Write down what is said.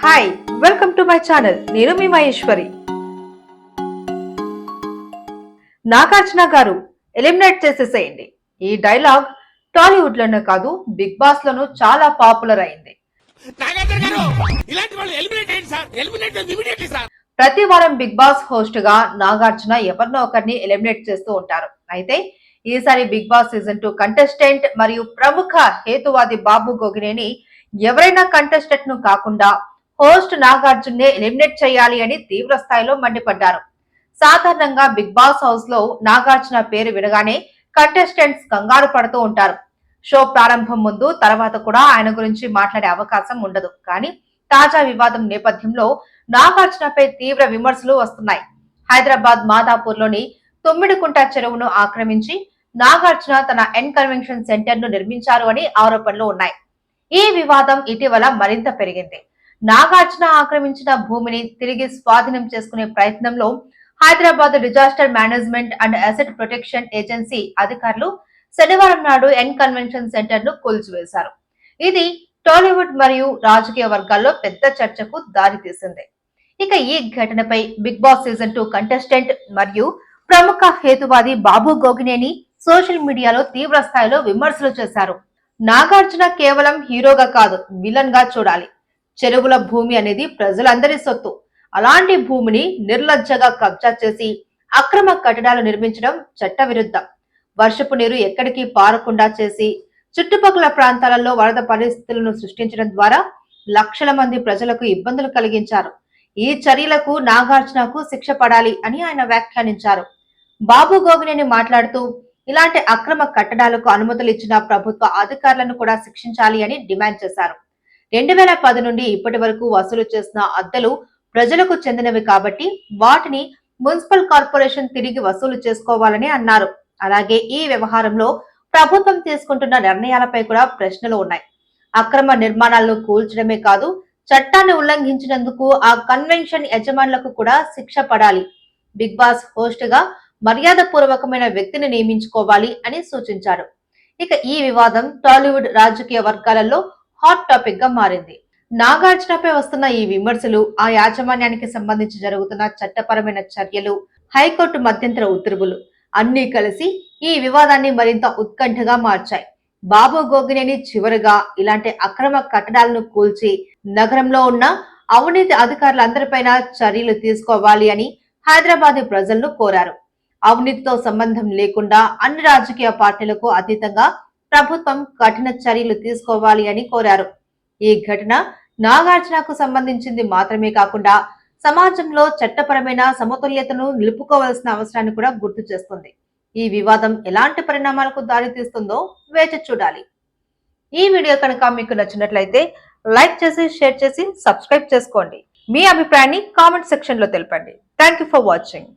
Hi, welcome to my channel. నేను మీ మహేశ్వరి. నాగార్జున గారు eliminate చేసేసేయండి. ఈ డైలాగ్ టాలీవుడ్ లోనే కాదు, బిగ్ బాస్ లోనూ చాలా పాపులర్ అయింది. ప్రతి వారం బిగ్ బాస్ హోస్ట్ గా నాగార్జున ఎవరినో ఒకరిని ఎలిమినేట్ చేస్తూ ఉంటారు. అయితే ఈసారి బిగ్ బాస్ సీజన్ 2 కంటెస్టెంట్ మరియు ప్రముఖ హేతువాది బాబు గోగినేని ఎవరైనా కంటెస్టెంట్ ను కాకుండా హోస్ట్ నాగార్జున్నే ఎలిమినేట్ చేయాలి అని తీవ్ర స్థాయిలో మండిపడ్డారు. సాధారణంగా బిగ్ బాస్ హౌస్ లో నాగార్జున పేరు వినగానే కంటెస్టెంట్స్ కంగారు పడుతూ ఉంటారు. షో ప్రారంభం ముందు తర్వాత కూడా ఆయన గురించి మాట్లాడే అవకాశం ఉండదు. కానీ తాజా వివాదం నేపథ్యంలో నాగార్జునపై తీవ్ర విమర్శలు వస్తున్నాయి. హైదరాబాద్ మాదాపూర్ లోని తొమ్మిడికుంట చెరువును ఆక్రమించి నాగార్జున తన ఎన్ కన్వెన్షన్ సెంటర్ ను నిర్మించారు అని ఆరోపణలు ఉన్నాయి. ఈ వివాదం ఇటీవల మరింత పెరిగింది. నాగార్జున ఆక్రమించిన భూమిని తిరిగి స్వాధీనం చేసుకునే ప్రయత్నంలో Hyderabad disaster management and asset protection agency అధికారులు శనివారం నాడు ఎన్ కన్వెన్షన్ సెంటర్ ను కూల్చివేశారు. ఇది టాలీవుడ్ మరియు రాజకీయ వర్గాల్లో పెద్ద చర్చకు దారితీసింది. ఇక ఈ ఘటనపై బిగ్ బాస్ సీజన్ 2 కంటెస్టెంట్ మరియు ప్రముఖ హేతువాది బాబు గోగినేని సోషల్ మీడియాలో తీవ్ర స్థాయిలో విమర్శలు చేశారు. నాగార్జున కేవలం హీరోగా కాదు, విలన్ గా చూడాలి. చెరువుల భూమి అనేది ప్రజలందరి సొత్తు. అలాంటి భూమిని నిర్లజ్జగా కబ్జా చేసి అక్రమ కట్టడాలు నిర్మించడం చట్టవిరుద్ధం. వర్షపు నీరు ఎక్కడికి పారకుండా చేసి చుట్టుపక్కల ప్రాంతాలలో వరద పరిస్థితులను సృష్టించడం ద్వారా లక్షల మంది ప్రజలకు ఇబ్బందులు కలిగించారు. ఈ చర్యలకు నాగార్జునకు శిక్ష పడాలి అని ఆయన వ్యాఖ్యానించారు. బాబు గోగినేని మాట్లాడుతూ ఇలాంటి అక్రమ కట్టడాలకు అనుమతులు ఇచ్చిన ప్రభుత్వ అధికారులను కూడా శిక్షించాలి అని డిమాండ్ చేశారు. 2010 నుండి ఇప్పటి వరకు వసూలు చేసిన అద్దెలు ప్రజలకు చెందినవి కాబట్టి వాటిని మున్సిపల్ కార్పొరేషన్ తిరిగి వసూలు చేసుకోవాలని అన్నారు. అలాగే ఈ వ్యవహారంలో ప్రభుత్వం తీసుకుంటున్న నిర్ణయాలపై కూడా ప్రశ్నలు ఉన్నాయి. అక్రమ నిర్మాణాలను కూల్చడమే కాదు, చట్టాన్ని ఉల్లంఘించినందుకు ఆ కన్వెన్షన్ యజమానులకు కూడా శిక్ష పడాలి. బిగ్ బాస్ హోస్ట్ గా మర్యాదపూర్వకమైన వ్యక్తిని నియమించుకోవాలి అని సూచించారు. ఇక ఈ వివాదం టాలీవుడ్ రాజకీయ వర్గాలలో హాట్ టాపిక్ గా మారింది. నాగార్జునపై వస్తున్న ఈ విమర్శలు, ఆ యాజమాన్యానికి సంబంధించి జరుగుతున్న చట్టపరమైన చర్యలు, హైకోర్టు మధ్యంతర ఉత్తర్వులు అన్నీ కలిసి ఈ వివాదాన్ని మరింత ఉత్కంఠగా మార్చాయి. బాబు గోగినేని చివరిగా ఇలాంటి అక్రమ కట్టడాలను కూల్చి నగరంలో ఉన్న అవినీతి అధికారులందరిపైన చర్యలు తీసుకోవాలి అని హైదరాబాద్ ప్రజలను కోరారు. అవినీతితో సంబంధం లేకుండా అన్ని రాజకీయ పార్టీలకు అతీతంగా ప్రభుత్వం కఠిన చర్యలు తీసుకోవాలి అని కోరారు. ఈ ఘటన నాగార్జునకు సంబంధించింది మాత్రమే కాకుండా సమాజంలో చట్టపరమైన సమతుల్యతను నిలుపుకోవాల్సిన అవసరాన్ని కూడా గుర్తు చేస్తుంది. ఈ వివాదం ఎలాంటి పరిణామాలకు దారితీస్తుందో వేచి చూడాలి. ఈ వీడియో కనుక మీకు నచ్చినట్లయితే లైక్ చేసి, షేర్ చేసి, సబ్స్క్రైబ్ చేసుకోండి. మీ అభిప్రాయాన్ని కామెంట్ సెక్షన్ లో తెలపండి. Thank you for watching.